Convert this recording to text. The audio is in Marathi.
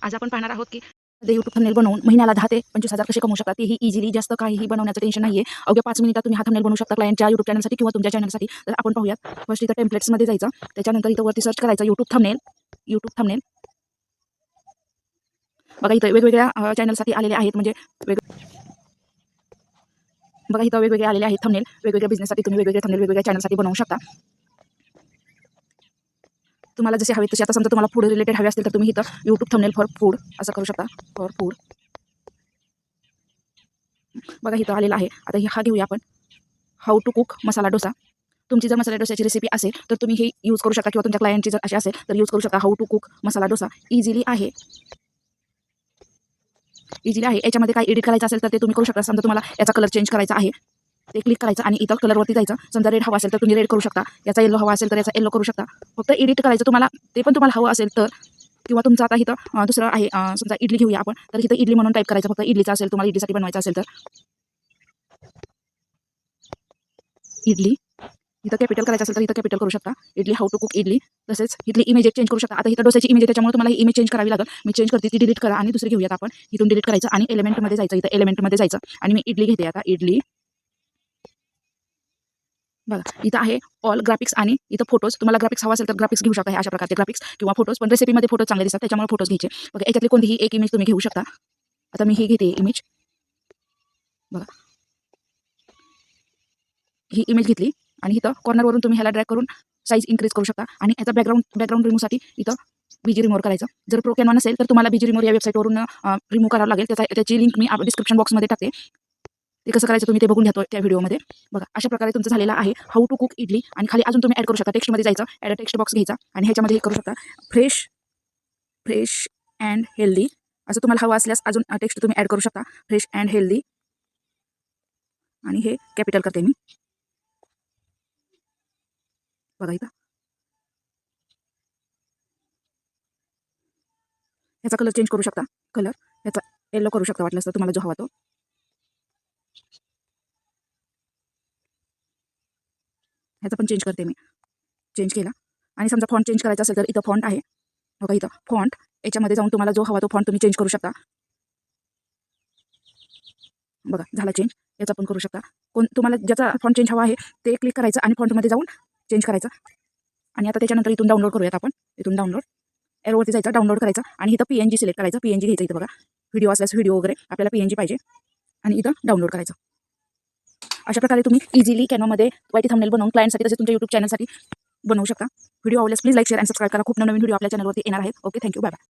आज आपण पाहणार आहोत की यूट्यूब थंबनेल बनवून महिन्याला 10 ते 25,000 कसे कमवू शकता, तेही इझिली. जास्त काहीही बनवण्याचं टेन्शन नाहीये. अवघ्या 5 मिनिटात तुम्ही हा थंबनेल बनवू शकता क्लायंटच्या यूट्यूब चॅनलसाठी किंवा तुमच्या चॅनलसाठी. तर आपण पाहूयात. फर्स्ट इथं टेम्पलेट्समध्ये जायचं, त्याच्यानंतर इथं वरती सर्च करायचं यूट्यूब थंबनेल. बघा इथं वेगवेगळ्या चॅनलसाठी आलेले आहेत, म्हणजे बघा इथं वेगवेगळे आलेले आहेत थंबनेल. वेगवेगळ्या बिझनेससाठी तुम्ही वेगवेगळे थंबनेल वेगवेगळ्या चॅनलसाठी बनवू शकता. तुम्हाला जसे हवे तसे. आता समजा तुम्हाला फूड रिलेटेड हवे असतील तर तुम्ही इथं यूट्यूब थंबनेल फॉर फूड असं करू शकता. फॉर फूड बघा इथं आलेला आहे. आता हा घेऊया आपण, how to cook masala dosa. तुमची जर मसाला डोसाची रेसिपी असेल तर तुम्ही हे यूज करू शकता, किंवा तुमच्या क्लायंटची जर अशी असेल तर यूज करू शकता. How to cook masala dosa easily आहे. याच्यामध्ये काय एडिट करायचं असेल तर ते तुम्ही करू शकता. समजा तुम्हाला याचा कलर चेंज करायचा आहे, ते क्लिक करायचं आणि इथं कलरवरती जायचं. समजा रेड हवा असेल तर तुम्ही रेड करू शकता. याचा येलो हवा असेल तर याचा येलो करू शकता. फक्त एडिट करायचं तुम्हाला, ते पण तुम्हाला हवं असेल तर. किंवा तुमचं आता इथं दुसरं आहे, समजा इडली घेऊया आपण, तर इथं इडली म्हणून टाईप करायचं. फक्त इडलीचा असेल, तुम्हाला इडलीसाठी बनवायचं असेल तर इडली. इथं कॅपिटल करायचं असेल तर इथं कॅपिटल करू शकता. Idli, how to cook idli. तसेच इथली इमेज चेंज करू शकता. आता इथं डोसाची इमेज आहे, त्याच्यामुळे तुम्हाला ही इमेज चेंज करावी लागेल. मी चेंज करते, ती डिलीट करा आणि दुसरी घेऊयात आपण. इथून डिलीट करायचं आणि एलिमेंटमध्ये जायचं. इथं एलिमेंटमध्ये जायचं आणि मी इडली घेते. आता इडली बघा इथं आहे ऑल ग्राफिक्स आणि इथं फोटोज. तुम्हाला ग्राफिक्स हवा असेल तर ग्राफिक्स घेऊ शकता. हे अशा प्रकारचे ग्राफिक्स किंवा फोटोज, पण रेसिपीमध्ये फोटो चांगले दिसतात त्याच्यामुळे फोटोज घ्यायचे. बघा याच्यातली कोणतीही एक इमेज तुम्ही घेऊ शकता. आता मी ही घेते इमेज. बघा ही इमेज घेतली आणि इथं कॉर्नरवरून तुम्ही ह्याला ड्रॅग करून साईज इन्क्रीज करू शकता. आणि याचा बॅकग्राऊंड रिमूव्हसाठी इथं बीजी रिमूव्ह करायचं. जर प्रो कॅनवा नसेल तर तुम्हाला बीजी रिमूव्ह या वेबसाईटवरून रिमूव्ह करावं लागेल. त्याची लिंक मी डिस्क्रिप्शन बॉक्समध्ये टाकते. ते कसं करायचं तुम्ही ते बघून घ्या त्या व्हिडिओमध्ये. बघा अशा प्रकारे तुमचं झालेलं आहे हाऊ टू कुक इडली. आणि खाली अजून तुम्ही ॲड करू शकता. टेक्स्टमध्ये जायचं, ॲड टेक्स्ट बॉक्स घ्यायचा आणि ह्याच्यामध्ये हे करू शकता फ्रेश अँड हेल्दी. असं तुम्हाला हवं असल्यास अजून टेक्स्ट तुम्ही ॲड करू शकता. फ्रेश अँड हेल्दी आणि हे कॅपिटल करते मी. बघा इथं ह्याचा कलर चेंज करू शकता. कलर ह्याचा येलो करू शकता वाटलं तर तुम्हाला जो हवा तो. ह्याचा पण चेंज करते मी. चेंज केला. आणि समजा फॉन्ट चेंज करायचा असेल तर इथं फॉन्ट आहे. बघा इथं फॉन्ट, याच्यामध्ये जाऊन तुम्हाला जो हवा तो फॉन्ट तुम्ही चेंज करू शकता. बघा झाला चेंज. याचा पण करू शकता. तुम्हाला ज्याचा फॉन्ट चेंज हवा आहे ते क्लिक करायचं आणि फॉन्टमध्ये जाऊन चेंज करायचं. आणि आता त्याच्यानंतर इथून डाउनलोड करूयात आपण. इथून डाउनलोड एरोवरती जायचं, डाउनलोड करायचं आणि इथं PNG सिलेक्ट करायचं. PNG घ्यायचं. इथं बघा व्हिडिओ असल्यास व्हिडिओ वगैरे आपल्याला PNG पाहिजे आणि इथं डाउनलोड करायचं. अशा प्रकारे तुम्ही इझिली कॅनवामध्ये वाईटी थंबनेल बनवून क्लायंटसाठी तसेच तुमच्या यूट्यूब चॅनलसाठी बनवू शकता. व्हिडिओ आवडल्यास प्लीज लाईक, शेअर आणि सबस्क्राईब करा. खूप नवीन व्हिडिओ आपल्या चॅनलवरती येणार आहेत. Okay, thank you, bye bye.